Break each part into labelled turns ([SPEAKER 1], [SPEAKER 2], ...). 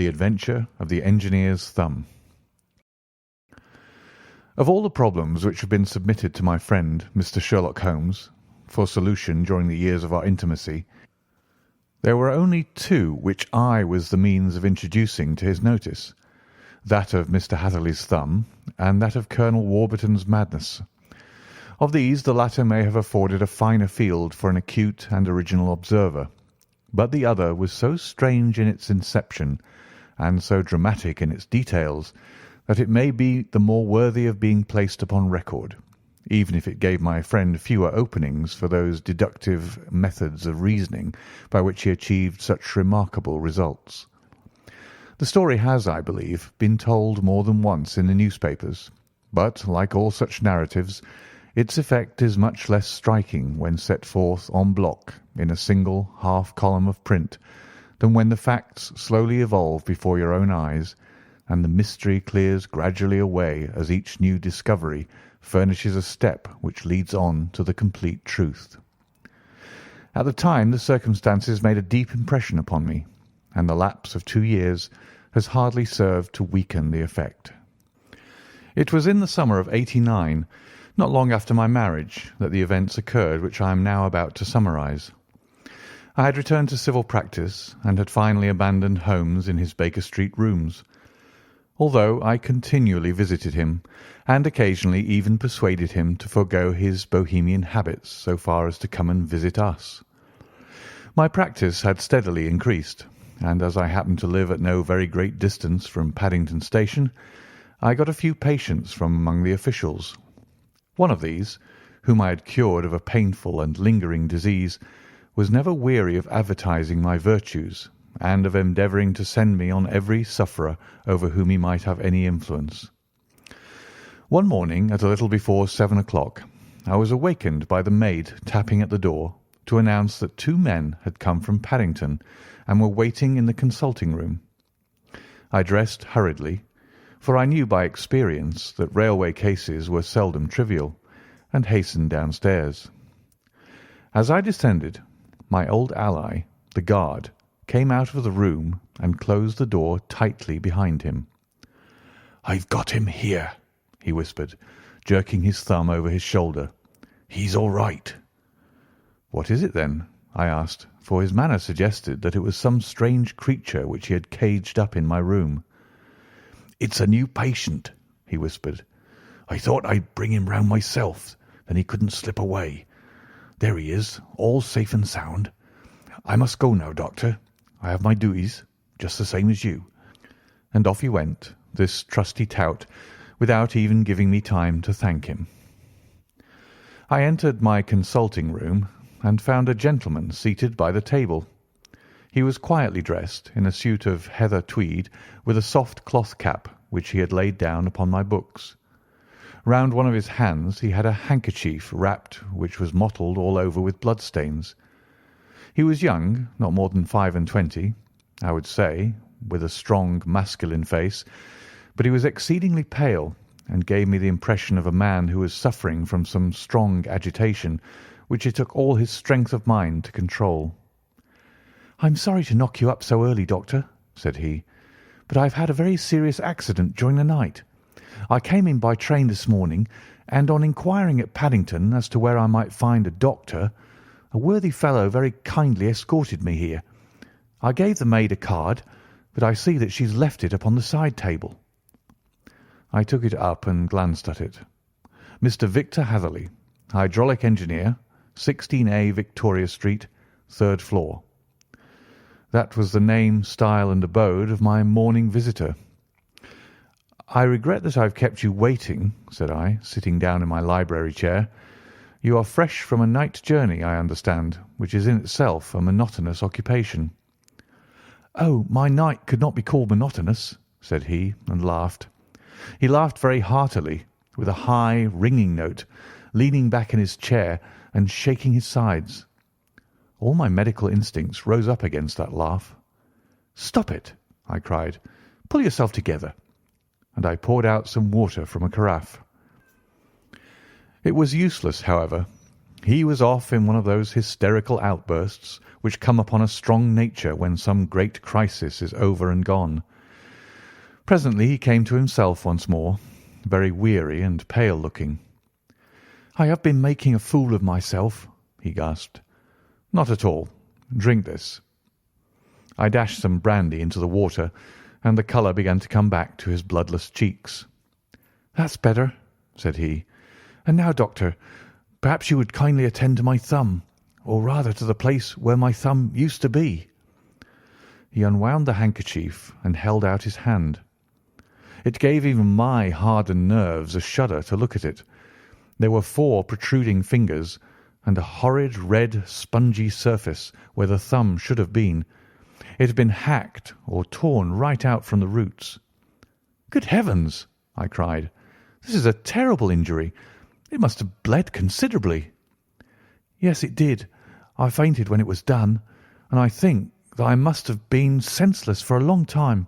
[SPEAKER 1] The Adventure of the Engineer's Thumb. Of all the problems which have been submitted to my friend Mr. Sherlock Holmes for solution during the years of our intimacy, there were only two which I was the means of introducing to his notice, that of Mr. Hatherley's thumb and that of Colonel Warburton's madness. Of these the latter may have afforded a finer field for an acute and original observer, but the other was so strange in its inception and so dramatic in its details that it may be the more worthy of being placed upon record, even if it gave my friend fewer openings for those deductive methods of reasoning by which he achieved such remarkable results. The story has, I believe, been told more than once in the newspapers, but, like all such narratives, its effect is much less striking when set forth en bloc in a single half-column of print than when the facts slowly evolve before your own eyes, and the mystery clears gradually away as each new discovery furnishes a step which leads on to the complete truth. At the time the circumstances made a deep impression upon me, and the lapse of 2 years has hardly served to weaken the effect. It was in the summer of '89, not long after my marriage, that the events occurred which I am now about to summarize. I had returned to civil practice and had finally abandoned Holmes in his Baker Street rooms, although I continually visited him and occasionally even persuaded him to forego his bohemian habits so far as to come and visit us. My practice had steadily increased, and as I happened to live at no very great distance from Paddington Station, I got a few patients from among the officials. One of these, whom I had cured of a painful and lingering disease, was never weary of advertising my virtues and of endeavouring to send me on every sufferer over whom he might have any influence. One morning, at a little before 7 o'clock, I was awakened by the maid tapping at the door to announce that 2 men had come from Paddington and were waiting in the consulting room. I dressed hurriedly, for I knew by experience that railway cases were seldom trivial, and hastened downstairs. As I descended, my old ally, the guard, came out of the room and closed the door tightly behind him. "I've got him here," he whispered, jerking his thumb over his shoulder. "He's all right." "What is it, then?" I asked, for his manner suggested that it was some strange creature which he had caged up in my room. "It's a new patient," he whispered. "I thought I'd bring him round myself, then he couldn't slip away. There he is, all safe and sound. I must go now, Doctor. I have my duties, just the same as you." And off he went, this trusty tout, without even giving me time to thank him. I entered my consulting room and found a gentleman seated by the table. He was quietly dressed in a suit of heather tweed with a soft cloth cap which he had laid down upon my books. Round one of his hands he had a handkerchief wrapped which was mottled all over with bloodstains. He was young, not more than 25, I would say, with a strong masculine face, but he was exceedingly pale and gave me the impression of a man who was suffering from some strong agitation which it took all his strength of mind to control. "I'm sorry to knock you up so early, Doctor," said he, "but I've had a very serious accident during the night. I came in by train this morning, and on inquiring at Paddington as to where I might find a doctor, a worthy fellow very kindly escorted me here. I gave the maid a card, but I see that she's left it upon the side table." I took it up and glanced at it. "Mr. Victor Hatherley, hydraulic engineer, 16A Victoria Street, 3rd floor." That was the name, style, and abode of my morning visitor. "I regret that I've kept you waiting," said I, sitting down in my library chair. "You are fresh from a night journey, I understand, which is in itself a monotonous occupation." "Oh, my night could not be called monotonous," said he, and laughed. He laughed very heartily, with a high, ringing note, leaning back in his chair and shaking his sides. All my medical instincts rose up against that laugh. "Stop it!" I cried. "Pull yourself together." And I poured out some water from a carafe. It was useless, however. He was off in one of those hysterical outbursts which come upon a strong nature when some great crisis is over and gone. Presently he came to himself once more, very weary and pale-looking. "I have been making a fool of myself," he gasped. "Not at all. Drink this." I dashed some brandy into the water, and the colour began to come back to his bloodless cheeks. "That's better," said he. "And now, doctor, perhaps you would kindly attend to my thumb, or rather to the place where my thumb used to be." He unwound the handkerchief and held out his hand. It gave even my hardened nerves a shudder to look at it. There were 4 protruding fingers, and a horrid red spongy surface where the thumb should have been. It had been hacked or torn right out from the roots. "Good heavens!" I cried. "This is a terrible injury. It must have bled considerably." "Yes, it did. I fainted when it was done, and I think that I must have been senseless for a long time.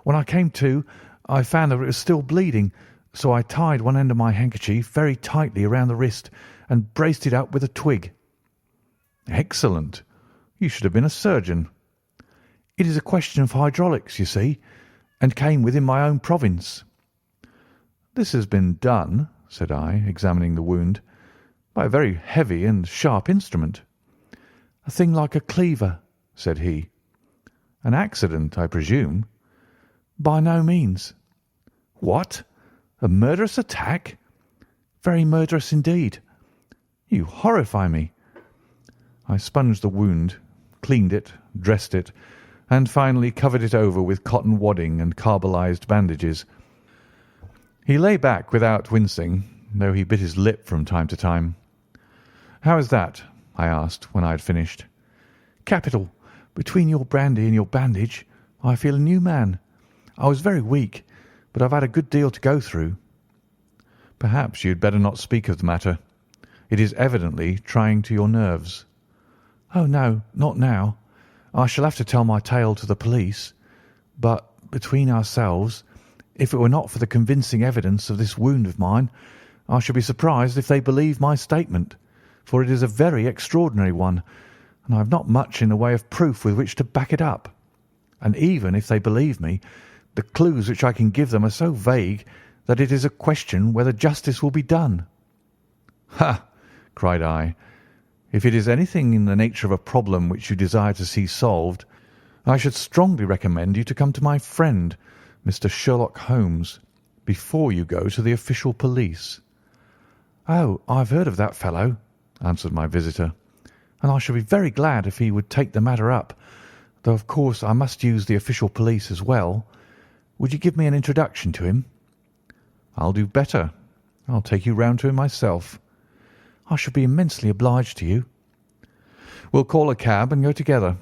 [SPEAKER 1] When I came to, I found that it was still bleeding, so I tied one end of my handkerchief very tightly around the wrist and braced it up with a twig." "Excellent. You should have been a surgeon." "It is a question of hydraulics, you see, and came within my own province." "This has been done," said I, examining the wound, "by a very heavy and sharp instrument." "A thing like a cleaver," said he. "An accident, I presume?" "By no means." "What? A murderous attack?" "Very murderous indeed." "You horrify me." I sponged the wound, cleaned it, dressed it, and finally covered it over with cotton wadding and carbolized bandages. He lay back without wincing, though he bit his lip from time to time. "How is that?" I asked when I had finished. "Capital. Between your brandy and your bandage, I feel a new man. I was very weak, but I've had a good deal to go through." "Perhaps you'd better not speak of the matter. It is evidently trying to your nerves." "Oh, no, not now. I shall have to tell my tale to the police. But, between ourselves, if it were not for the convincing evidence of this wound of mine, I should be surprised if they believe my statement, for it is a very extraordinary one, and I have not much in the way of proof with which to back it up. And even if they believe me, the clues which I can give them are so vague that it is a question whether justice will be done." "Ha!" cried I. "If it is anything in the nature of a problem which you desire to see solved, I should strongly recommend you to come to my friend, Mr. Sherlock Holmes, before you go to the official police." "Oh, I have heard of that fellow," answered my visitor, "and I should be very glad if he would take the matter up, though of course I must use the official police as well. Would you give me an introduction to him?" "I'll do better. I'll take you round to him myself." "I shall be immensely obliged to you." "We'll call a cab and go together.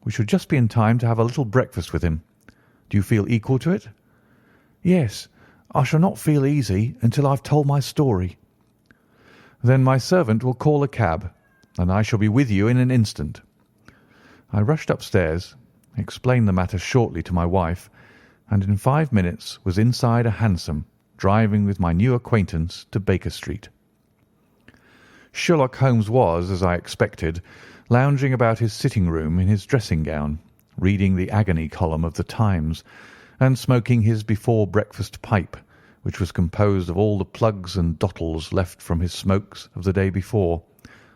[SPEAKER 1] We shall just be in time to have a little breakfast with him. Do you feel equal to it?" "Yes. I shall not feel easy until I've told my story." "Then my servant will call a cab, and I shall be with you in an instant." I rushed upstairs, explained the matter shortly to my wife, and in 5 minutes was inside a hansom, driving with my new acquaintance to Baker Street. Sherlock Holmes was, as I expected, lounging about his sitting-room in his dressing-gown, reading the agony column of the Times, and smoking his before-breakfast pipe, which was composed of all the plugs and dottles left from his smokes of the day before,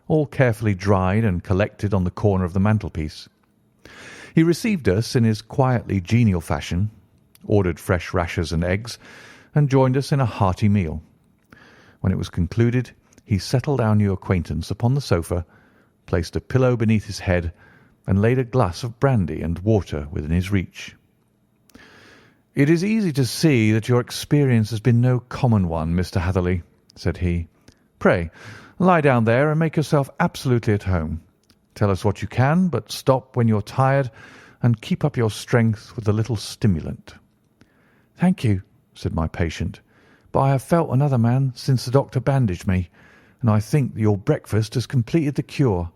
[SPEAKER 1] all carefully dried and collected on the corner of the mantelpiece. He received us in his quietly genial fashion, ordered fresh rashers and eggs, and joined us in a hearty meal. When it was concluded, he settled our new acquaintance upon the sofa, placed a pillow beneath his head, and laid a glass of brandy and water within his reach. "It is easy to see that your experience has been no common one, Mr. Hatherley," said he. "Pray, lie down there and make yourself absolutely at home. Tell us what you can, but stop when you're tired, and keep up your strength with a little stimulant." "Thank you," said my patient, "but I have felt another man since the doctor bandaged me, and I think that your breakfast has completed the cure.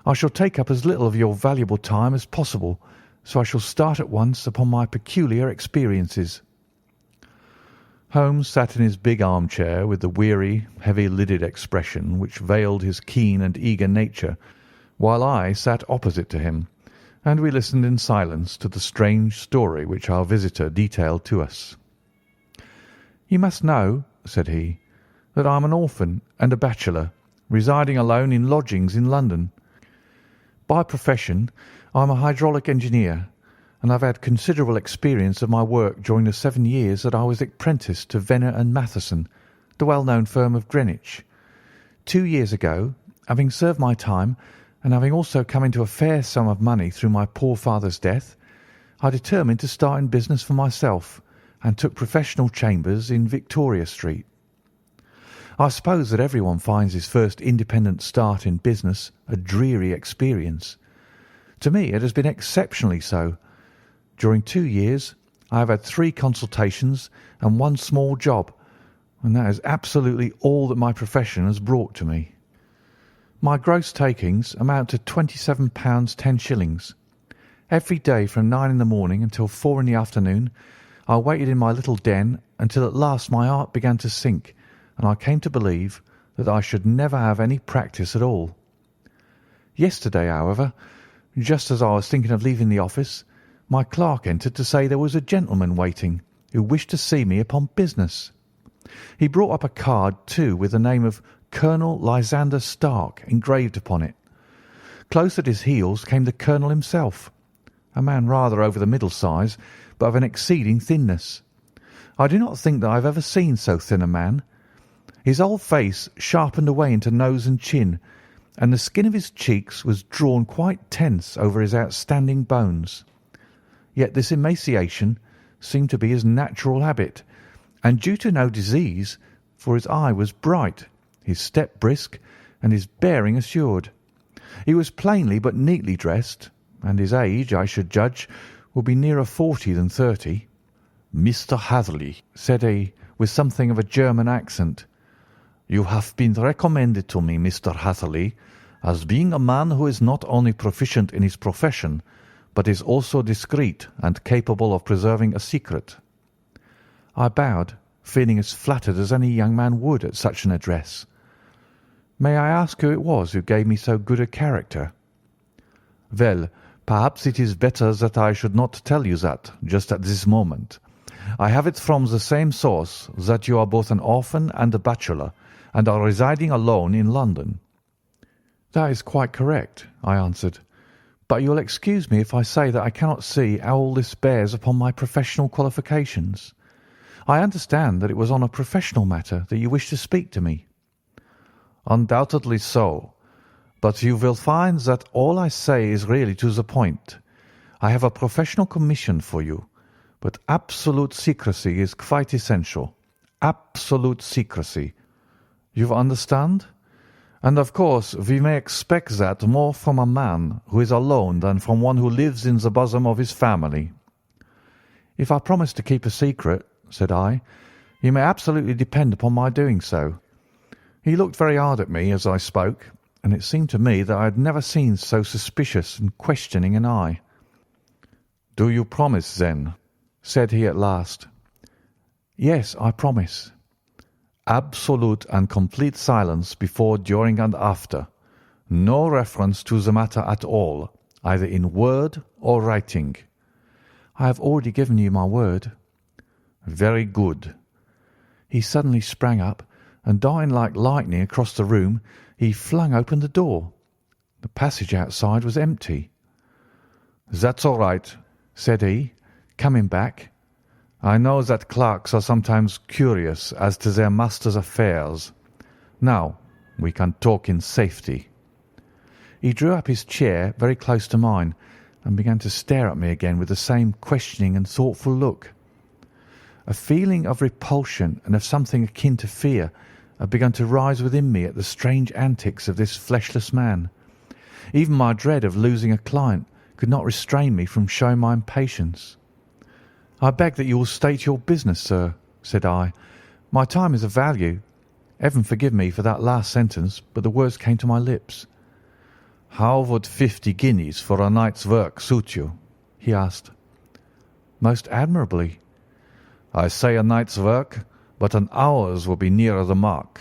[SPEAKER 1] I shall take up as little of your valuable time as possible, so I shall start at once upon my peculiar experiences." Holmes sat in his big armchair with the weary, heavy-lidded expression which veiled his keen and eager nature, while I sat opposite to him, and we listened in silence to the strange story which our visitor detailed to us. "You must know," said he, "that I am an orphan and a bachelor, residing alone in lodgings in London. By profession I am a hydraulic engineer, and I've had considerable experience of my work during the 7 years that I was apprenticed to Venner and Matheson, the well-known firm of Greenwich. 2 years ago, having served my time, and having also come into a fair sum of money through my poor father's death, I determined to start in business for myself, and took professional chambers in Victoria Street. I suppose that everyone finds his first independent start in business a dreary experience. To me it has been exceptionally so. During 2 years I have had 3 consultations and 1 small job, and that is absolutely all that my profession has brought to me. My gross takings amount to £27 10 Every day from 9 in the morning until 4 in the afternoon I waited in my little den until at last my heart began to sink, and I came to believe that I should never have any practice at all. Yesterday, however, just as I was thinking of leaving the office, my clerk entered to say there was a gentleman waiting who wished to see me upon business. He brought up a card, too, with the name of Colonel Lysander Stark engraved upon it. Close at his heels came the colonel himself, a man rather over the middle size, but of an exceeding thinness. I do not think that I have ever seen so thin a man. His whole face sharpened away into nose and chin, and the skin of his cheeks was drawn quite tense over his outstanding bones. Yet this emaciation seemed to be his natural habit, and due to no disease, for his eye was bright, his step brisk, and his bearing assured. He was plainly but neatly dressed, and his age, I should judge, would be nearer 40 than 30. "Mr. Hatherley," said he, with something of a German accent, "you have been recommended to me, Mr. Hatherley, as being a man who is not only proficient in his profession, but is also discreet and capable of preserving a secret." I bowed, feeling as flattered as any young man would at such an address. "May I ask who it was who gave me so good a character?" "Well, perhaps it is better that I should not tell you that just at this moment. I have it from the same source that you are both an orphan and a bachelor, and are residing alone in London." "That is quite correct," I answered, "but you will excuse me if I say that I cannot see how all this bears upon my professional qualifications. I understand that it was on a professional matter that you wished to speak to me." "Undoubtedly so, but you will find that all I say is really to the point. I have a professional commission for you, but absolute secrecy is quite essential. Absolute secrecy. You understand? And of course we may expect that more from a man who is alone than from one who lives in the bosom of his family." "If I promise to keep a secret," said I, "you may absolutely depend upon my doing so." He looked very hard at me as I spoke, and it seemed to me that I had never seen so suspicious and questioning an eye. "Do you promise, then?" said he at last. "Yes, I promise." "Absolute and complete silence before, during, and after. No reference to the matter at all, either in word or writing." "I have already given you my word." "Very good." He suddenly sprang up, and darting like lightning across the room, he flung open the door. The passage outside was empty. "That's all right," said he, coming back. "I know that clerks are sometimes curious as to their master's affairs. Now we can talk in safety." He drew up his chair very close to mine, and began to stare at me again with the same questioning and thoughtful look. A feeling of repulsion and of something akin to fear had begun to rise within me at the strange antics of this fleshless man. Even my dread of losing a client could not restrain me from showing my impatience. "I beg that you will state your business, sir," said I. "My time is of value." Heaven forgive me for that last sentence, but the words came to my lips. "How would 50 guineas for a night's work suit you?" he asked. "Most admirably." "I say a night's work, but an hour's will be nearer the mark.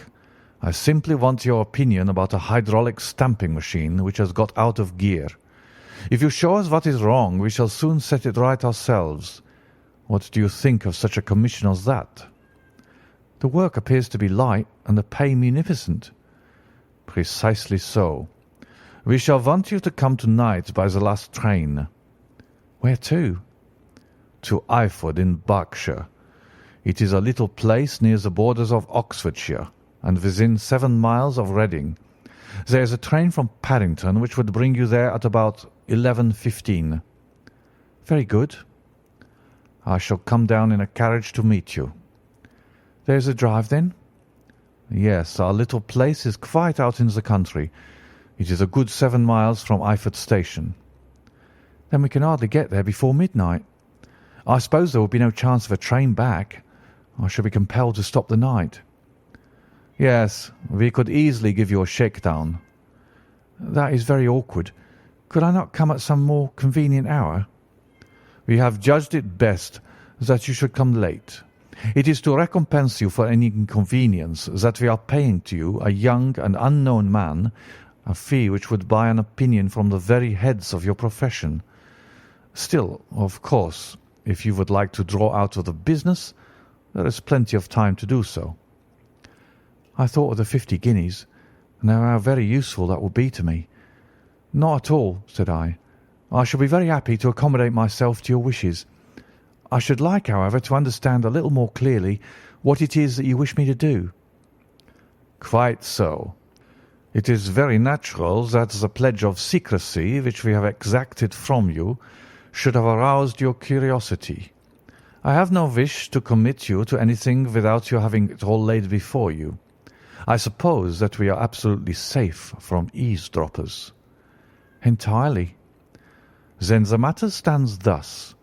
[SPEAKER 1] I simply want your opinion about a hydraulic stamping machine which has got out of gear. If you show us what is wrong, we shall soon set it right ourselves. What do you think of such a commission as that?" "The work appears to be light and the pay munificent." "Precisely so. We shall want you to come tonight by the last train." "Where to?" "To Iford in Berkshire. It is a little place near the borders of Oxfordshire, and within 7 miles of Reading. There is a train from Paddington which would bring you there at about 11:15. "Very good." "I shall come down in a carriage to meet you." "There is a drive, then?" "Yes, our little place is quite out in the country. It is a good 7 miles from Iford station." "Then we can hardly get there before midnight. I suppose there will be no chance of a train back. I shall be compelled to stop the night." "Yes, we could easily give you a shakedown." "That is very awkward. Could I not come at some more convenient hour?" "We have judged it best that you should come late. It is to recompense you for any inconvenience that we are paying to you, a young and unknown man, a fee which would buy an opinion from the very heads of your profession. Still, of course, if you would like to draw out of the business, there is plenty of time to do so." I thought of the 50 guineas, and how very useful that would be to me. "Not at all," said I. "I shall be very happy to accommodate myself to your wishes. I should like, however, to understand a little more clearly what it is that you wish me to do." "Quite so. It is very natural that the pledge of secrecy which we have exacted from you should have aroused your curiosity. I have no wish to commit you to anything without your having it all laid before you. I suppose that we are absolutely safe from eavesdroppers." "Entirely." "Then the matter stands thus.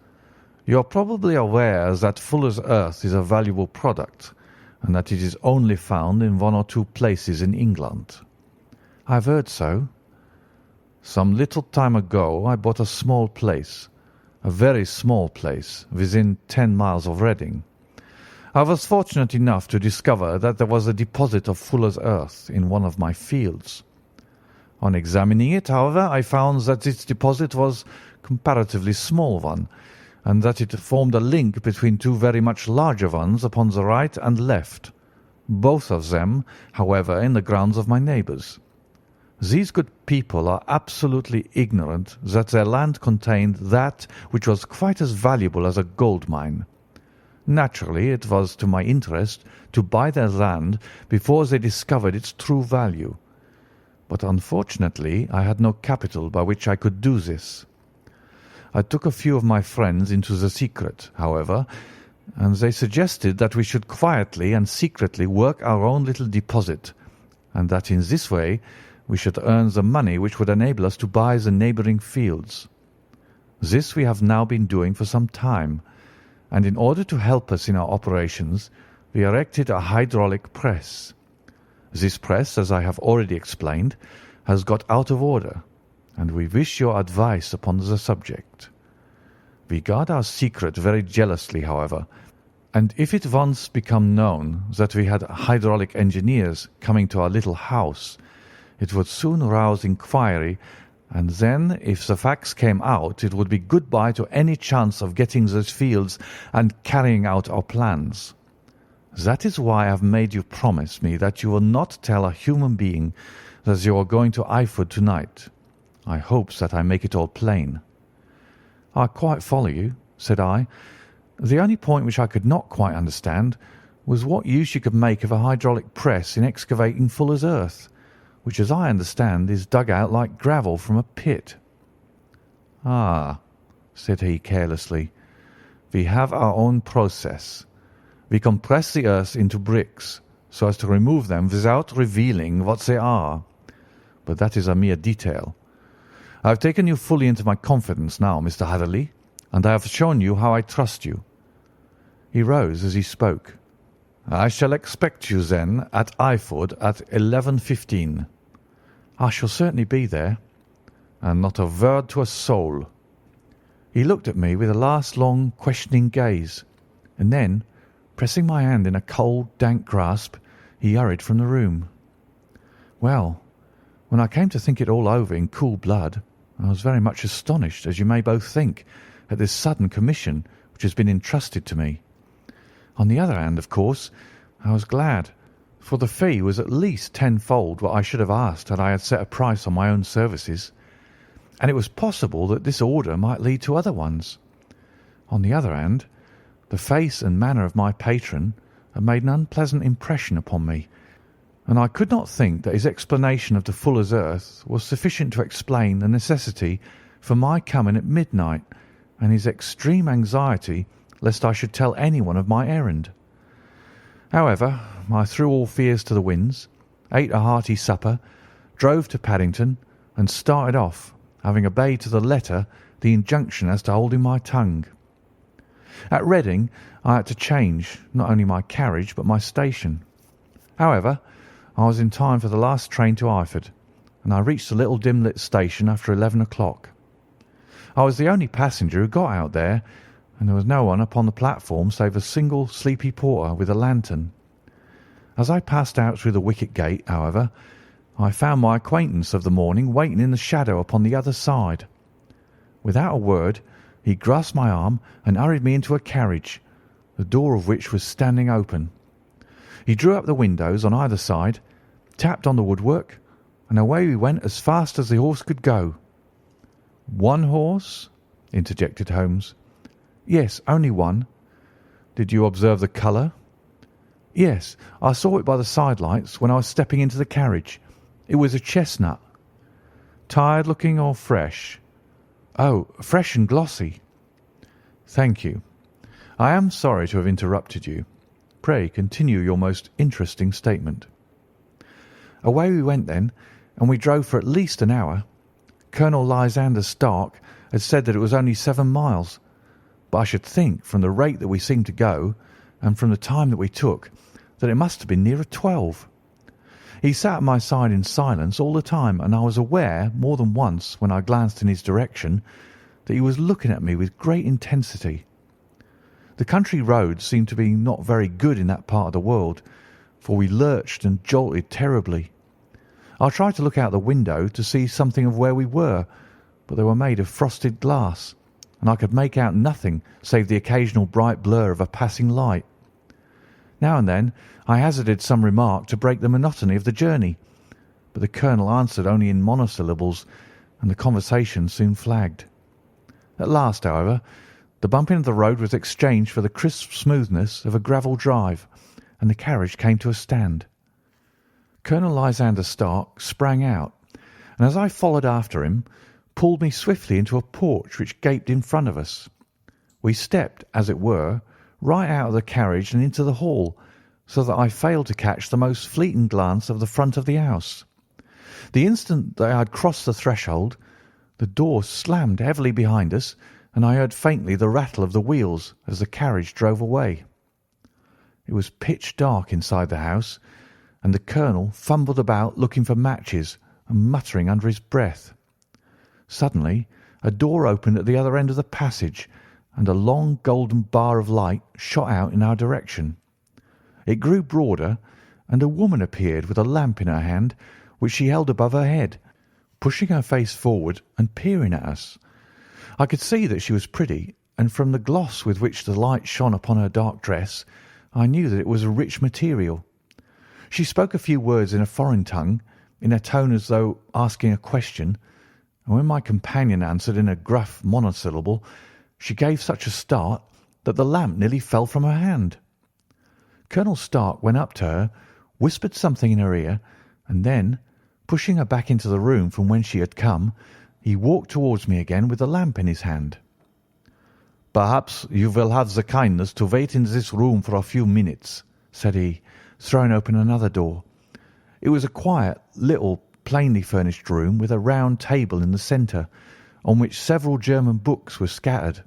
[SPEAKER 1] You are probably aware that Fuller's Earth is a valuable product, and that it is only found in 1 or 2 places in England." "I have heard so." "Some little time ago I bought a small place, a very small place, within 10 miles of Reading. I was fortunate enough to discover that there was a deposit of Fuller's Earth in one of my fields. On examining it, however, I found that its deposit was a comparatively small one, and that it formed a link between 2 very much larger ones upon the right and left, both of them, however, in the grounds of my neighbours. These good people are absolutely ignorant that their land contained that which was quite as valuable as a gold mine. Naturally, it was to my interest to buy their land before they discovered its true value. But unfortunately, I had no capital by which I could do this. I took a few of my friends into the secret, however, and they suggested that we should quietly and secretly work our own little deposit, and that in this way we should earn the money which would enable us to buy the neighbouring fields. This we have now been doing for some time, and in order to help us in our operations, we erected a hydraulic press. This press, as I have already explained, has got out of order, and we wish your advice upon the subject. We guard our secret very jealously, however, and if it once become known that we had hydraulic engineers coming to our little house, it would soon rouse inquiry, and then, if the facts came out, it would be good-bye to any chance of getting those fields and carrying out our plans. That is why I have made you promise me that you will not tell a human being that you are going to Iford tonight. I hope that I make it all plain." "I quite follow you," said I. "The only point which I could not quite understand was what use you could make of a hydraulic press in excavating Fuller's Earth, which, as I understand, is dug out like gravel from a pit." "Ah," said he carelessly, "we have our own process. We compress the earth into bricks so as to remove them without revealing what they are. But that is a mere detail. I have taken you fully into my confidence now, Mr. Hatherley, and I have shown you how I trust you." He rose as he spoke. "I shall expect you, then, at Iford at 11:15. "I shall certainly be there." "And not a word to a soul." He looked at me with a last long, questioning gaze, and then, Pressing my hand in a cold, dank grasp, he hurried from the room. Well, when I came to think it all over in cool blood, I was very much astonished, as you may both think, at this sudden commission which has been entrusted to me. On the other hand, of course, I was glad, for the fee was at least tenfold what I should have asked had I had set a price on my own services, and it was possible that this order might lead to other ones. On the other hand, the face and manner of my patron had made an unpleasant impression upon me, and I could not think that his explanation of the fuller's earth was sufficient to explain the necessity for my coming at midnight and his extreme anxiety lest I should tell anyone of my errand. However, I threw all fears to the winds, ate a hearty supper, drove to Paddington, and started off, having obeyed to the letter the injunction as to holding my tongue. At Reading I had to change not only my carriage but my station. However, I was in time for the last train to Eyford, and I reached the little dim-lit station after 11 o'clock. I was the only passenger who got out there, and there was no one upon the platform save a single sleepy porter with a lantern. As I passed out through the wicket gate, however, I found my acquaintance of the morning waiting in the shadow upon the other side. Without a word, he grasped my arm and hurried me into a carriage, the door of which was standing open. He drew up the windows on either side, tapped on the woodwork, and away we went as fast as the horse could go. "One horse?" interjected Holmes. "Yes, only one." "Did you observe the colour?" "Yes, I saw it by the side lights when I was stepping into the carriage. It was a chestnut." "Tired looking or fresh?" "Oh, fresh and glossy." "Thank you. I am sorry to have interrupted you. Pray continue your most interesting statement." Away we went then, and we drove for at least an hour. Colonel Lysander Stark had said that it was only 7 miles, but I should think, from the rate that we seemed to go, and from the time that we took, that it must have been nearer 12. He sat at my side in silence all the time, and I was aware, more than once, when I glanced in his direction, that he was looking at me with great intensity. The country roads seemed to be not very good in that part of the world, for we lurched and jolted terribly. I tried to look out the window to see something of where we were, but they were made of frosted glass, and I could make out nothing save the occasional bright blur of a passing light. Now and then I hazarded some remark to break the monotony of the journey, but the colonel answered only in monosyllables, and the conversation soon flagged. At last, however, the bumping of the road was exchanged for the crisp smoothness of a gravel drive, and the carriage came to a stand. Colonel Lysander Stark sprang out, and as I followed after him, pulled me swiftly into a porch which gaped in front of us. We stepped, as it were, right out of the carriage and into the hall, so that I failed to catch the most fleeting glance of the front of the house. The instant that I had crossed the threshold, the door slammed heavily behind us, and I heard faintly the rattle of the wheels as the carriage drove away. It was pitch dark inside the house, and the colonel fumbled about looking for matches and muttering under his breath. Suddenly a door opened at the other end of the passage, and a long golden bar of light shot out in our direction. It grew broader, and a woman appeared with a lamp in her hand, which she held above her head, pushing her face forward and peering at us. I could see that she was pretty, and from the gloss with which the light shone upon her dark dress, I knew that it was a rich material. She spoke a few words in a foreign tongue, in a tone as though asking a question, and when my companion answered in a gruff monosyllable, she gave such a start that the lamp nearly fell from her hand. Colonel Stark went up to her, whispered something in her ear, and then, pushing her back into the room from whence she had come, he walked towards me again with the lamp in his hand. "Perhaps you will have the kindness to wait in this room for a few minutes," said he, throwing open another door. It was a quiet, little, plainly furnished room with a round table in the centre, on which several German books were scattered.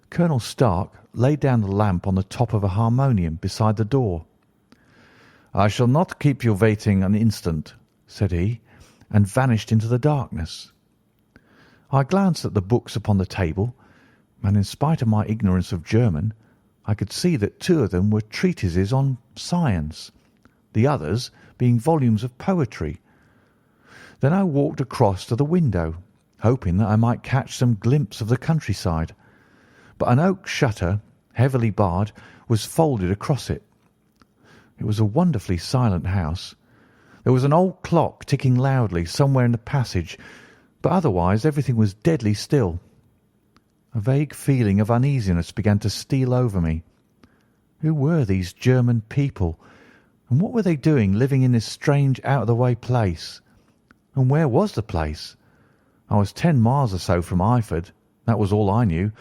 [SPEAKER 1] Colonel Stark laid down the lamp on the top of a harmonium beside the door. "I shall not keep you waiting an instant," said he, and vanished into the darkness. I glanced at the books upon the table, and in spite of my ignorance of German, I could see that 2 of them were treatises on science, the others being volumes of poetry. Then I walked across to the window, hoping that I might catch some glimpse of the countryside, but an oak shutter, heavily barred, was folded across it. It was a wonderfully silent house. There was an old clock ticking loudly somewhere in the passage, but otherwise everything was deadly still. A vague feeling of uneasiness began to steal over me. Who were these German people, and what were they doing living in this strange out-of-the-way place? And where was the place? I was 10 miles or so from Eyford, that was all I knew,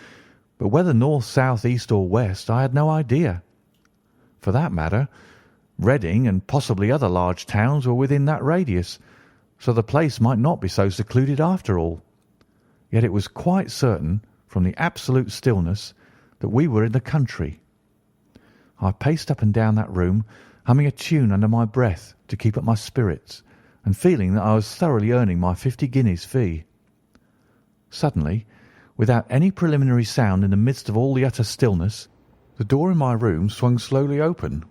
[SPEAKER 1] but whether north, south, east or west I had no idea. For that matter, Reading and possibly other large towns were within that radius, so the place might not be so secluded after all. Yet it was quite certain, from the absolute stillness, that we were in the country. I paced up and down that room, humming a tune under my breath to keep up my spirits, and feeling that I was thoroughly earning my 50 guineas fee. Suddenly, without any preliminary sound in the midst of all the utter stillness, the door in my room swung slowly open.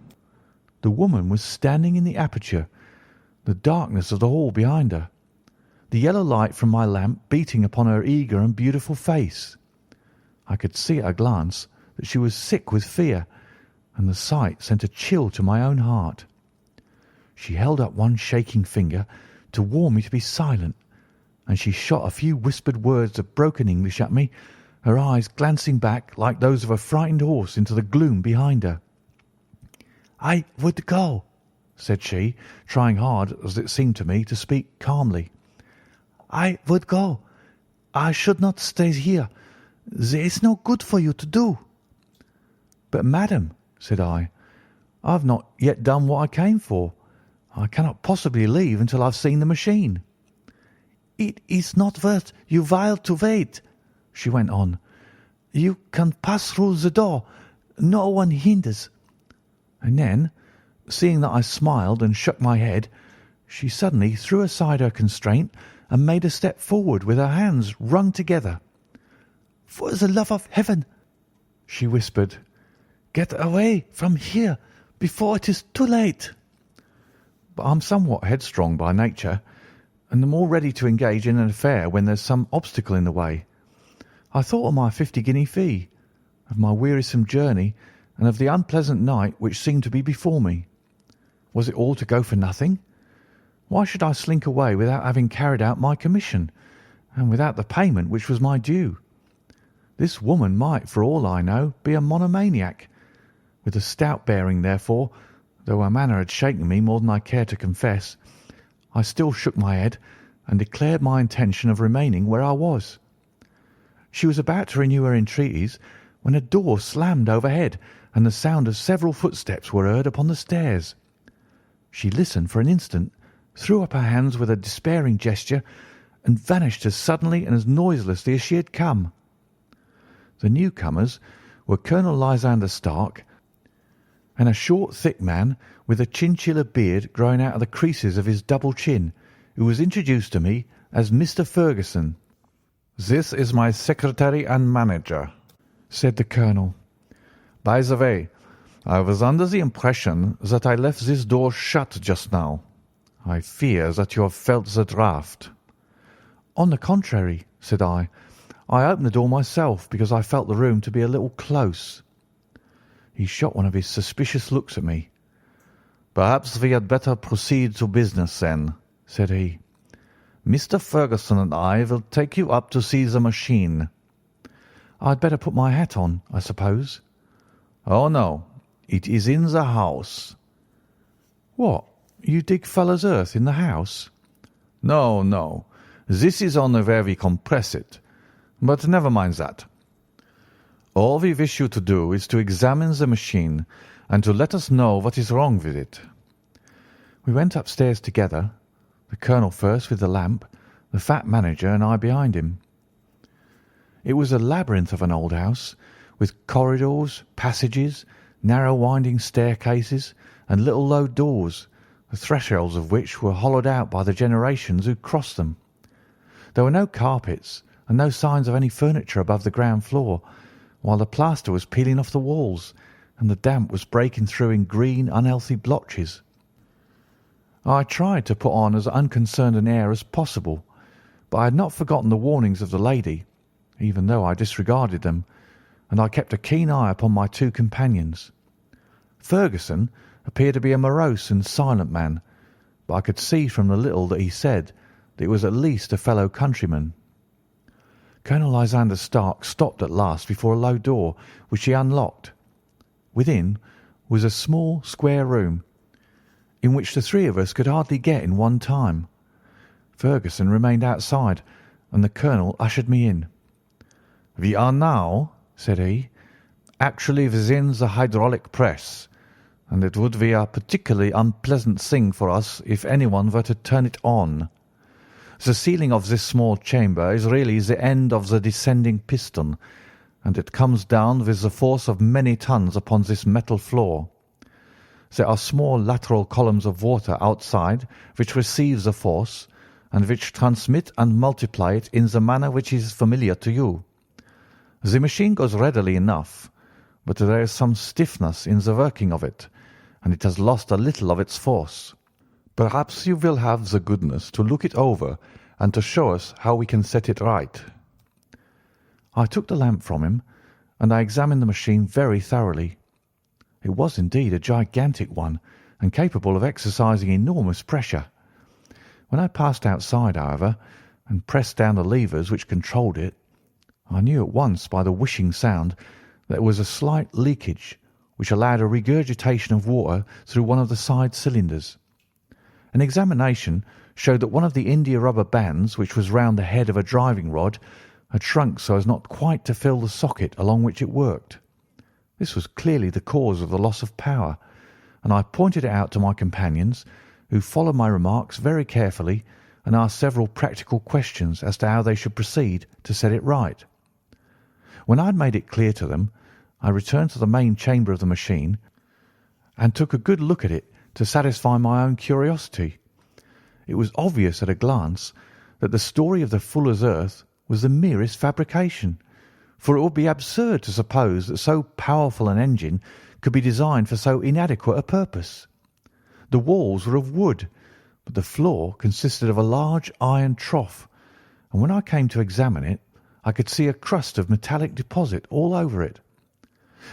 [SPEAKER 1] The woman was standing in the aperture, the darkness of the hall behind her, the yellow light from my lamp beating upon her eager and beautiful face. I could see at a glance that she was sick with fear, and the sight sent a chill to my own heart. She held up one shaking finger to warn me to be silent, and she shot a few whispered words of broken English at me, her eyes glancing back like those of a frightened horse into the gloom behind her. "I would go," said she, trying hard, as it seemed to me, to speak calmly. "I would go. I should not stay here. There is no good for you to do." "But, madam," said I have not yet done what I came for. I cannot possibly leave until I have seen the machine." "It is not worth your while to wait," she went on. "You can pass through the door. No one hinders." And then, seeing that I smiled and shook my head, she suddenly threw aside her constraint and made a step forward with her hands wrung together. "For the love of heaven," she whispered, "get away from here before it is too late." But I'm somewhat headstrong by nature, and the more ready to engage in an affair when there's some obstacle in the way. I thought of my 50-guinea fee, of my wearisome journey, and of the unpleasant night which seemed to be before me. Was it all to go for nothing? Why should I slink away without having carried out my commission, and without the payment which was my due? This woman might, for all I know, be a monomaniac. With a stout bearing, therefore, though her manner had shaken me more than I cared to confess, I still shook my head and declared my intention of remaining where I was. She was about to renew her entreaties when a door slammed overhead, and the sound of several footsteps were heard upon the stairs. She listened for an instant, threw up her hands with a despairing gesture, and vanished as suddenly and as noiselessly as she had come. The newcomers were Colonel Lysander Stark and a short, thick man with a chinchilla beard growing out of the creases of his double chin, who was introduced to me as Mr. Ferguson. "This is my secretary and manager," said the colonel. "By the way, I was under the impression that I left this door shut just now. I fear that you have felt the draught." "On the contrary," said I opened the door myself because I felt the room to be a little close. He shot one of his suspicious looks at me. "Perhaps we had better proceed to business then," said he. "Mr. Ferguson and I will take you up to see the machine." "I'd better put my hat on, I suppose." "Oh, no, it is in the house." "What, you dig fuller's earth in the house?" "No, no, this is only where we compress it. But never mind that. All we wish you to do is to examine the machine and to let us know what is wrong with it." We went upstairs together, the colonel first with the lamp, the fat manager and I behind him. It was a labyrinth of an old house, with corridors, passages, narrow winding staircases, and little low doors, the thresholds of which were hollowed out by the generations who crossed them. There were no carpets and no signs of any furniture above the ground floor, while the plaster was peeling off the walls and the damp was breaking through in green, unhealthy blotches. I tried to put on as unconcerned an air as possible, but I had not forgotten the warnings of the lady, even though I disregarded them, and I kept a keen eye upon my two companions. Ferguson appeared to be a morose and silent man, but I could see from the little that he said that he was at least a fellow countryman. Colonel Lysander Stark stopped at last before a low door, which he unlocked. Within was a small square room, in which the three of us could hardly get in one time. Ferguson remained outside, and the colonel ushered me in. "We are now," said he, "actually within the hydraulic press, and it would be a particularly unpleasant thing for us if anyone were to turn it on. The ceiling of this small chamber is really the end of the descending piston, and it comes down with the force of many tons upon this metal floor. There are small lateral columns of water outside which receive the force and which transmit and multiply it in the manner which is familiar to you. The machine goes readily enough, but there is some stiffness in the working of it, and it has lost a little of its force. Perhaps you will have the goodness to look it over and to show us how we can set it right." I took the lamp from him, and I examined the machine very thoroughly. It was indeed a gigantic one, and capable of exercising enormous pressure. When I passed outside, however, and pressed down the levers which controlled it, I knew at once by the whishing sound that there was a slight leakage, which allowed a regurgitation of water through one of the side cylinders. An examination showed that one of the india-rubber bands, which was round the head of a driving rod, had shrunk so as not quite to fill the socket along which it worked. This was clearly the cause of the loss of power, and I pointed it out to my companions, who followed my remarks very carefully and asked several practical questions as to how they should proceed to set it right. When I had made it clear to them, I returned to the main chamber of the machine and took a good look at it to satisfy my own curiosity. It was obvious at a glance that the story of the fuller's earth was the merest fabrication, for it would be absurd to suppose that so powerful an engine could be designed for so inadequate a purpose. The walls were of wood, but the floor consisted of a large iron trough, and when I came to examine it, I could see a crust of metallic deposit all over it.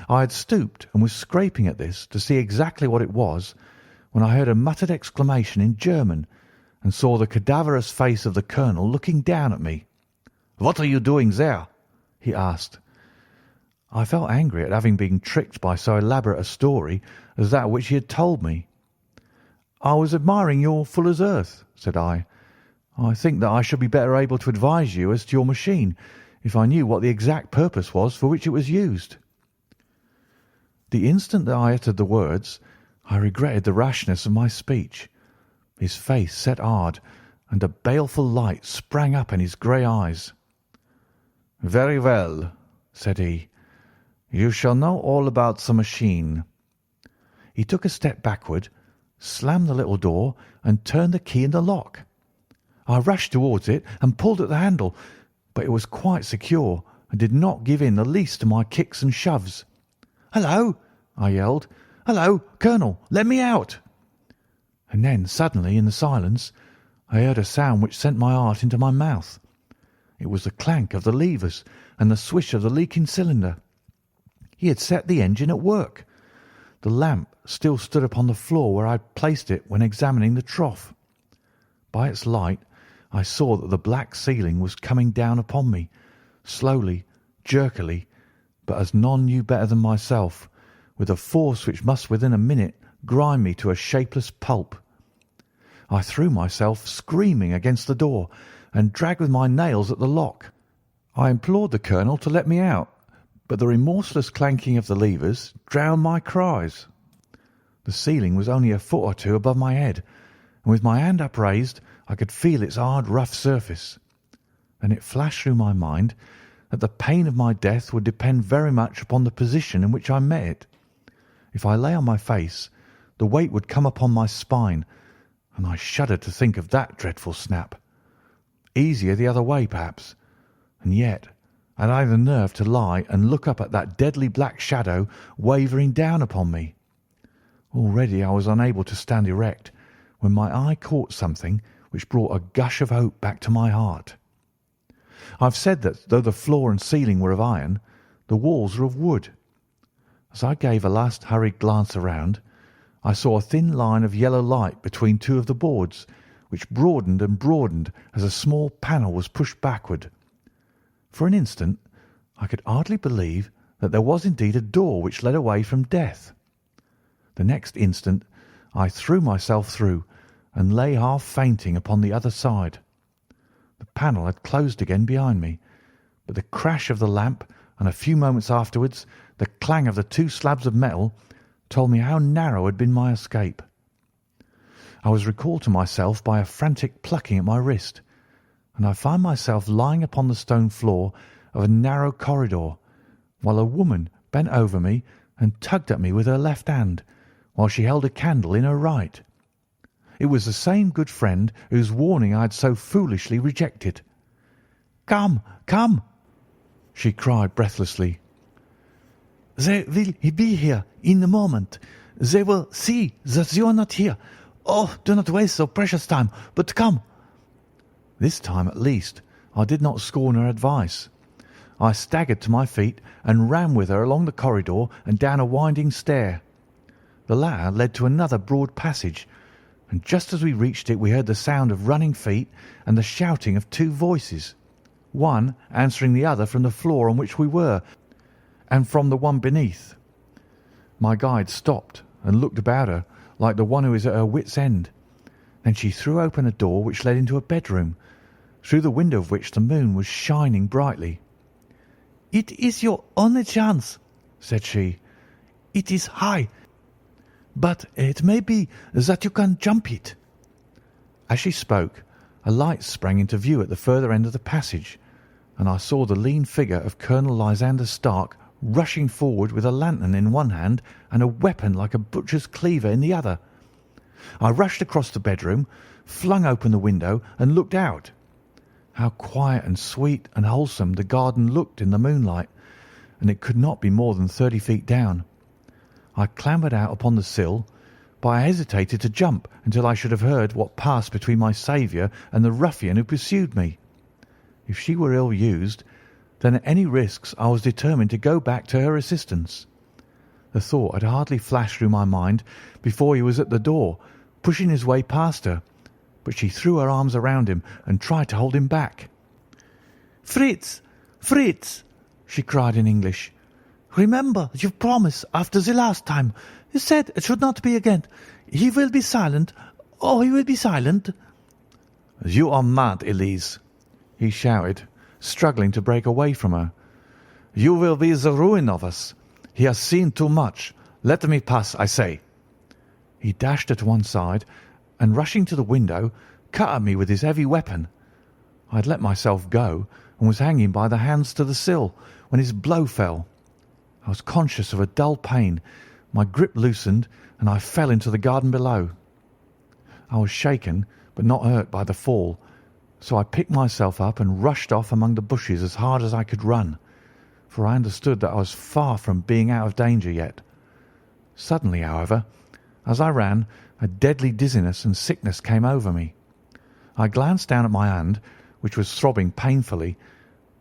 [SPEAKER 1] I had stooped and was scraping at this to see exactly what it was, when I heard a muttered exclamation in German and saw the cadaverous face of the colonel looking down at me. "What are you doing there?" he asked. I felt angry at having been tricked by so elaborate a story as that which he had told me. "I was admiring your fuller's earth," said I. "I think that I should be better able to advise you as to your machine if I knew what the exact purpose was for which it was used." The instant that I uttered the words, I regretted the rashness of my speech. His face set hard, and a baleful light sprang up in his grey eyes. "Very well," said he. "You shall know all about the machine." He took a step backward, slammed the little door, and turned the key in the lock. I rushed towards it and pulled at the handle, but it was quite secure and did not give in the least to my kicks and shoves. "Hello!" I yelled. "Hello, Colonel, let me out!" And then suddenly, in the silence, I heard a sound which sent my heart into my mouth. It was the clank of the levers and the swish of the leaking cylinder. He had set the engine at work. The lamp still stood upon the floor where I had placed it when examining the trough. By its light I saw that the black ceiling was coming down upon me, slowly, jerkily, but as none knew better than myself, with a force which must within a minute grind me to a shapeless pulp. I threw myself screaming against the door and dragged with my nails at the lock. I implored the colonel to let me out, but the remorseless clanking of the levers drowned my cries. The ceiling was only a foot or two above my head, and with my hand upraised I could feel its hard, rough surface. Then it flashed through my mind that the pain of my death would depend very much upon the position in which I met it. If I lay on my face, the weight would come upon my spine, and I shuddered to think of that dreadful snap. Easier the other way, perhaps, and yet had I the nerve to lie and look up at that deadly black shadow wavering down upon me. Already I was unable to stand erect when my eye caught something which brought a gush of hope back to my heart. I've said that though the floor and ceiling were of iron, the walls were of wood. As I gave a last hurried glance around, I saw a thin line of yellow light between two of the boards, which broadened and broadened as a small panel was pushed backward. For an instant I could hardly believe that there was indeed a door which led away from death. The next instant I threw myself through and lay half fainting upon the other side. The panel had closed again behind me, but the crash of the lamp and a few moments afterwards the clang of the two slabs of metal told me how narrow had been my escape. I was recalled to myself by a frantic plucking at my wrist, and I found myself lying upon the stone floor of a narrow corridor, while a woman bent over me and tugged at me with her left hand, while she held a candle in her right. It was the same good friend whose warning I had so foolishly rejected. "Come, come!" she cried breathlessly. "They will be here in a moment. They will see that you are not here. Oh, do not waste so precious time, but come." This time at least I did not scorn her advice. I staggered to my feet and ran with her along the corridor and down a winding stair. The latter led to another broad passage, and just as we reached it we heard the sound of running feet and the shouting of two voices, one answering the other from the floor on which we were and from the one beneath. My guide stopped and looked about her like the one who is at her wit's end. Then she threw open a door which led into a bedroom, through the window of which the moon was shining brightly. "It is your only chance," said she. "It is high, but it may be that you can jump it." As she spoke, a light sprang into view at the further end of the passage, and I saw the lean figure of Colonel Lysander Stark rushing forward with a lantern in one hand and a weapon like a butcher's cleaver in the other. I rushed across the bedroom, flung open the window, and looked out. How quiet and sweet and wholesome the garden looked in the moonlight, and it could not be more than 30 feet down. I clambered out upon the sill, but I hesitated to jump until I should have heard what passed between my saviour and the ruffian who pursued me. If she were ill used, then at any risks I was determined to go back to her assistance. The thought had hardly flashed through my mind before he was at the door, pushing his way past her, but she threw her arms around him and tried to hold him back. "Fritz, Fritz!" she cried in English. "Remember your promise after the last time. You said it should not be again. He will be silent. Oh, he will be silent." "You are mad, Elise," he shouted, struggling to break away from her. "You will be the ruin of us. He has seen too much. Let me pass, I say." He dashed her to one side, and rushing to the window, cut at me with his heavy weapon. I had let myself go and was hanging by the hands to the sill when his blow fell. I was conscious of a dull pain. My grip loosened, and I fell into the garden below. I was shaken, but not hurt by the fall, so I picked myself up and rushed off among the bushes as hard as I could run, for I understood that I was far from being out of danger yet. Suddenly, however, as I ran, a deadly dizziness and sickness came over me. I glanced down at my hand, which was throbbing painfully,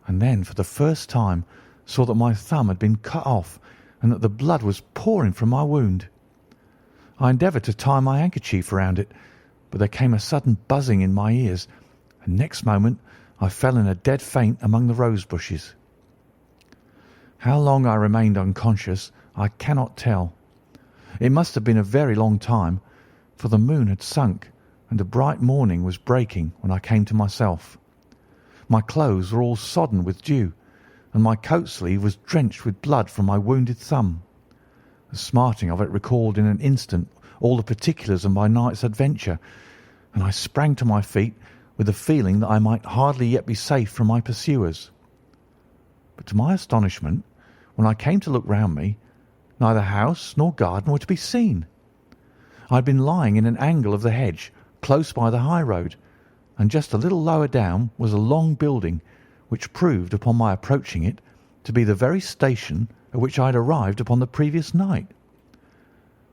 [SPEAKER 1] and then for the first time saw that my thumb had been cut off and that the blood was pouring from my wound. I endeavoured to tie my handkerchief around it, but there came a sudden buzzing in my ears, and next moment I fell in a dead faint among the rose bushes. How long I remained unconscious I cannot tell. It must have been a very long time, for the moon had sunk and a bright morning was breaking when I came to myself. My clothes were all sodden with dew, and my coat sleeve was drenched with blood from my wounded thumb. The smarting of it recalled in an instant all the particulars of my night's adventure, and I sprang to my feet with the feeling that I might hardly yet be safe from my pursuers. But to my astonishment, when I came to look round me, neither house nor garden were to be seen. I had been lying in an angle of the hedge, close by the high road, and just a little lower down was a long building, which proved, upon my approaching it, to be the very station at which I had arrived upon the previous night.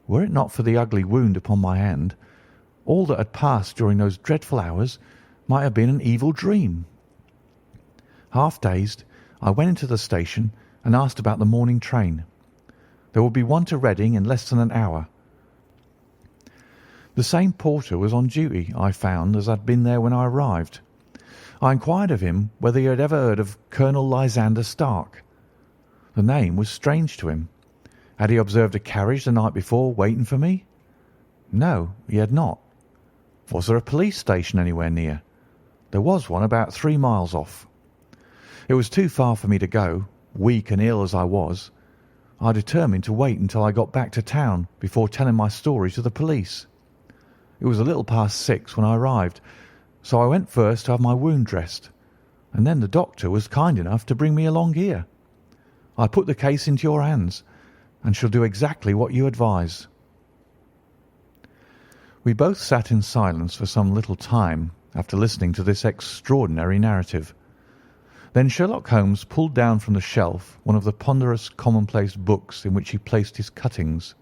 [SPEAKER 1] Were it not for the ugly wound upon my hand, all that had passed during those dreadful hours might have been an evil dream. Half dazed, I went into the station and asked about the morning train. There would be one to Reading in less than an hour. The same porter was on duty, I found, as had been there when I arrived. I inquired of him whether he had ever heard of Colonel Lysander Stark. The name was strange to him. Had he observed a carriage the night before waiting for me? No, he had not. Was there a police station anywhere near? There was one about 3 miles off. It was too far for me to go, weak and ill as I was. I determined to wait until I got back to town before telling my story to the police. It was a little past 6 when I arrived, so I went first to have my wound dressed, and then the doctor was kind enough to bring me along here. I put the case into your hands, and shall do exactly what you advise." We both sat in silence for some little time after listening to this extraordinary narrative. Then Sherlock Holmes pulled down from the shelf one of the ponderous commonplace books in which he placed his cuttings.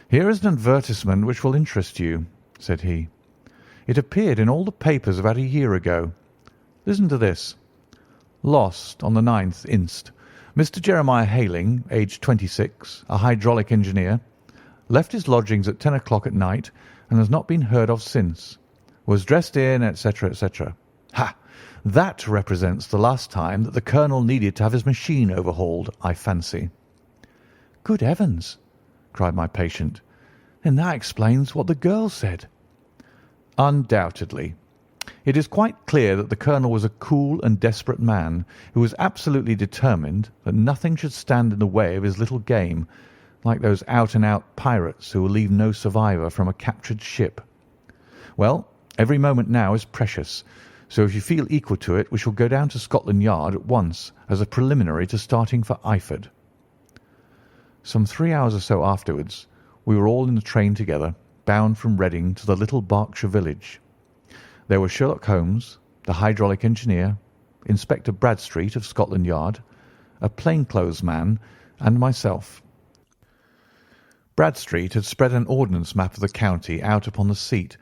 [SPEAKER 1] "Here is an advertisement which will interest you," said he. "It appeared in all the papers about a year ago. Listen to this. 'Lost on the 9th inst. Mr. Jeremiah Hayling, aged 26, a hydraulic engineer, left his lodgings at 10 o'clock at night and has not been heard of since. Was dressed in, etc., etc.' Ha! That represents the last time that the colonel needed to have his machine overhauled, I fancy." "Good heavens!" cried my patient. "Then that explains what the girl said." "Undoubtedly. It is quite clear that the colonel was a cool and desperate man who was absolutely determined that nothing should stand in the way of his little game, like those out-and-out pirates who will leave no survivor from a captured ship. Well, every moment now is precious, so if you feel equal to it we shall go down to Scotland Yard at once as a preliminary to starting for Eyford." Some 3 hours or so afterwards we were all in the train together, bound from Reading to the little Berkshire village. There were Sherlock Holmes, the hydraulic engineer, Inspector Bradstreet of Scotland Yard, a plainclothes man, and myself. Bradstreet had spread an ordnance map of the county out upon the seat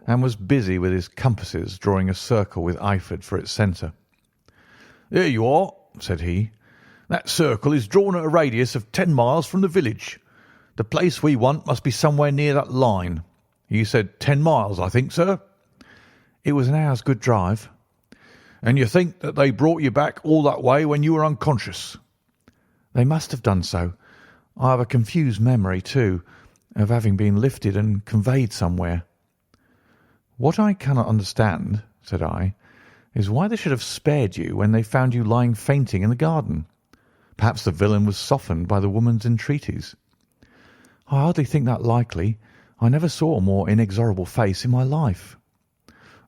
[SPEAKER 1] and was busy with his compasses drawing a circle with Eyford for its centre. "There you are," said he. "That circle is drawn at a radius of 10 miles from the village. The place we want must be somewhere near that line. You said 10 miles, I think, sir?" "It was an hour's good drive." "And you think that they brought you back all that way when you were unconscious?" "They must have done so. I have a confused memory, too, of having been lifted and conveyed somewhere." "What I cannot understand," said I, "is why they should have spared you when they found you lying fainting in the garden. Perhaps the villain was softened by the woman's entreaties." "I hardly think that likely. I never saw a more inexorable face in my life."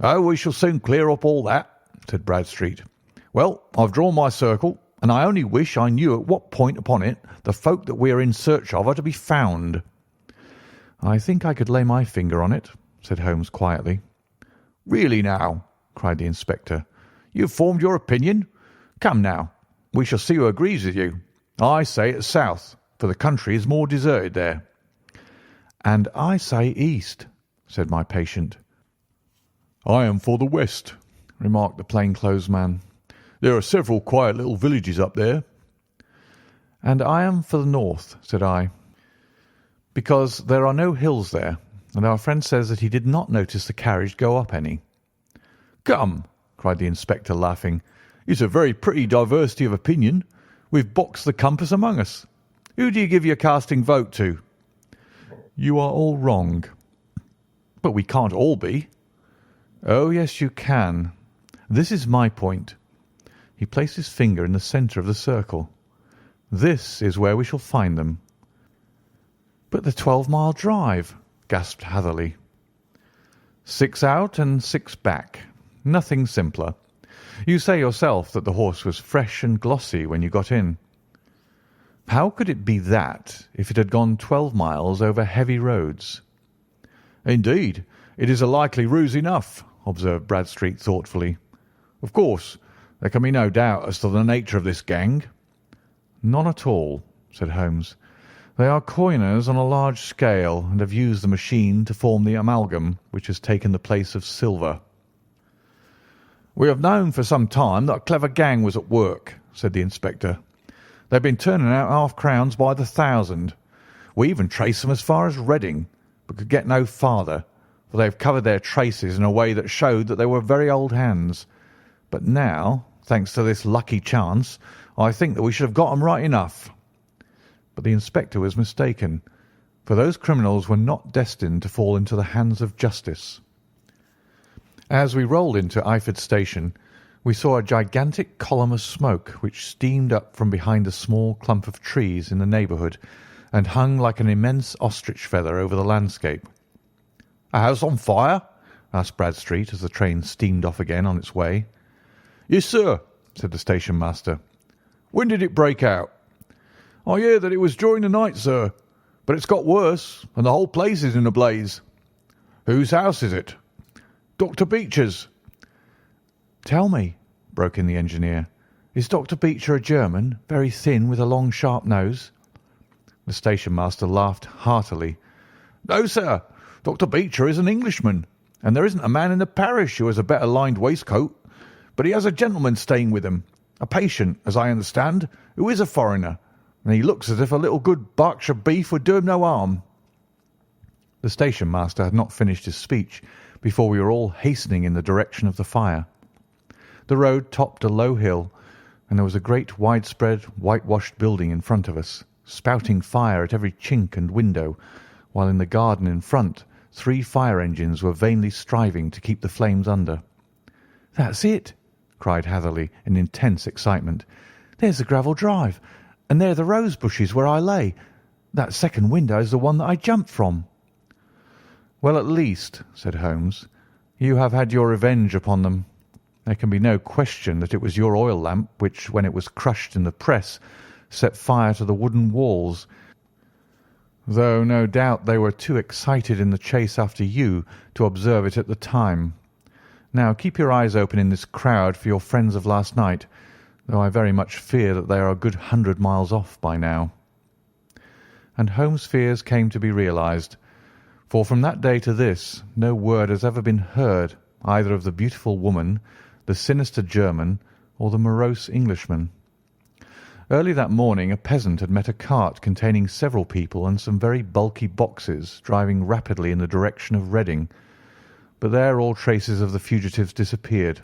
[SPEAKER 1] "Oh, we shall soon clear up all that," said Bradstreet. "Well, I've drawn my circle, and I only wish I knew at what point upon it the folk that we are in search of are to be found." "I think I could lay my finger on it," said Holmes quietly. "Really now," cried the inspector, "you've formed your opinion? Come now, we shall see who agrees with you. I say it's south, for the country is more deserted there." "And I say east," said my patient. "I am for the west," remarked the plainclothes man. "There are several quiet little villages up there." "And I am for the north," said I, "because there are no hills there, and our friend says that he did not notice the carriage go up any." "Come," cried the inspector, laughing, "it's a very pretty diversity of opinion. We've boxed the compass among us. Who do you give your casting vote to?" "You are all wrong." "But we can't all be." "Oh, yes, you can. This is my point." He placed his finger in the centre of the circle. "This is where we shall find them." "But the 12-mile drive," gasped Hatherley. 6 out and 6 back. Nothing simpler. You say yourself that the horse was fresh and glossy when you got in. How could it be that if it had gone 12 miles over heavy roads? "Indeed, it is a likely ruse enough," observed Bradstreet thoughtfully. "Of course, There can be no doubt as to the nature of this gang." "None at all," said Holmes. "They are coiners on a large scale, and have used the machine to form the amalgam which has taken the place of silver." "We have known for some time that a clever gang was at work," said the inspector. "They've been turning out half-crowns by the thousand. We even traced them as far as Reading, but could get no farther, for they have covered their traces in a way that showed that they were very old hands. But now, thanks to this lucky chance, I think that we should have got them right enough." But the inspector was mistaken, for those criminals were not destined to fall into the hands of justice. As we rolled into Eyford Station, we saw a gigantic column of smoke which steamed up from behind a small clump of trees in the neighbourhood and hung like an immense ostrich feather over the landscape. "A house on fire?" asked Bradstreet as the train steamed off again on its way. "Yes, sir," said the station master. "When did it break out?" "I hear that it was during the night, sir, but it's got worse, and the whole place is in a blaze." "Whose house is it?" "Dr. Beecher's." "Tell me," broke in the engineer, "is Dr. Beecher a German, very thin, with a long, sharp nose?" The station master laughed heartily. "No, sir. Dr. Beecher is an Englishman, and there isn't a man in the parish who has a better lined waistcoat. But he has a gentleman staying with him, a patient, as I understand, who is a foreigner, and he looks as if a little good Berkshire beef would do him no harm." The station master had not finished his speech before we were all hastening in the direction of the fire. The road topped a low hill, and there was a great widespread whitewashed building in front of us, spouting fire at every chink and window, while in the garden in front 3 fire engines were vainly striving to keep the flames under. "That's it!" cried Hatherley in intense excitement. "There's the gravel drive, and there are the rose bushes where I lay. That second window is the one that I jumped from." "Well, at least," said Holmes, "you have had your revenge upon them. There can be no question that it was your oil lamp which, when it was crushed in the press, set fire to the wooden walls, though no doubt they were too excited in the chase after you to observe it at the time. Now keep your eyes open in this crowd for your friends of last night, though I very much fear that they are a good 100 miles off by now." And Holmes' fears came to be realized, for from that day to this no word has ever been heard either of the beautiful woman, the sinister German, or the morose Englishman. Early that morning a peasant had met a cart containing several people and some very bulky boxes driving rapidly in the direction of Reading, but there all traces of the fugitives disappeared,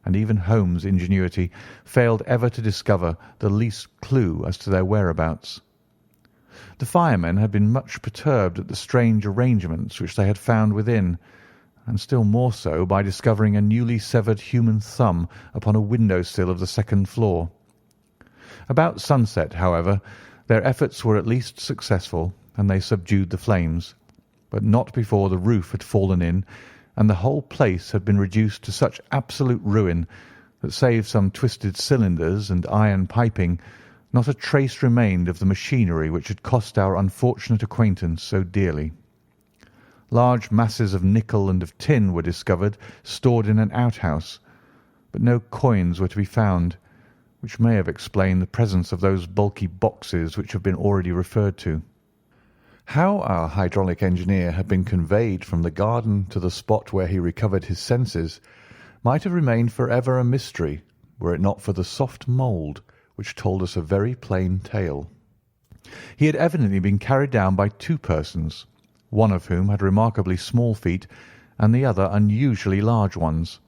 [SPEAKER 1] and even Holmes' ingenuity failed ever to discover the least clue as to their whereabouts. The firemen had been much perturbed at the strange arrangements which they had found within, and still more so by discovering a newly severed human thumb upon a window-sill of the second floor. About sunset, however, their efforts were at least successful, and they subdued the flames, but not before the roof had fallen in, and the whole place had been reduced to such absolute ruin that, save some twisted cylinders and iron piping, not a trace remained of the machinery which had cost our unfortunate acquaintance so dearly. Large masses of nickel and of tin were discovered stored in an outhouse, but no coins were to be found, which may have explained the presence of those bulky boxes which have been already referred to. How our hydraulic engineer had been conveyed from the garden to the spot where he recovered his senses might have remained for ever a mystery were it not for the soft mould which told us a very plain tale. He had evidently been carried down by 2 persons, one of whom had remarkably small feet and the other unusually large ones.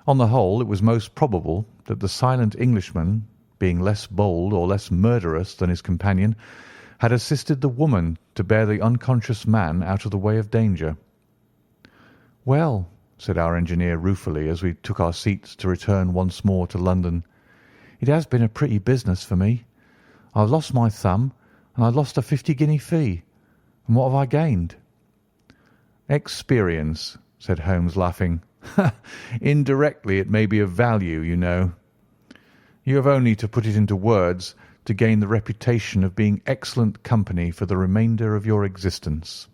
[SPEAKER 1] On the whole, it was most probable that the silent Englishman, being less bold or less murderous than his companion, had assisted the woman to bear the unconscious man out of the way of danger. "Well," said our engineer ruefully as we took our seats to return once more to London, "it has been a pretty business for me. I've lost my thumb, and I've lost a 50-guinea fee. And what have I gained?" "Experience," said Holmes, laughing. "Indirectly it may be of value, you know. You have only to put it into words to gain the reputation of being excellent company for the remainder of your existence."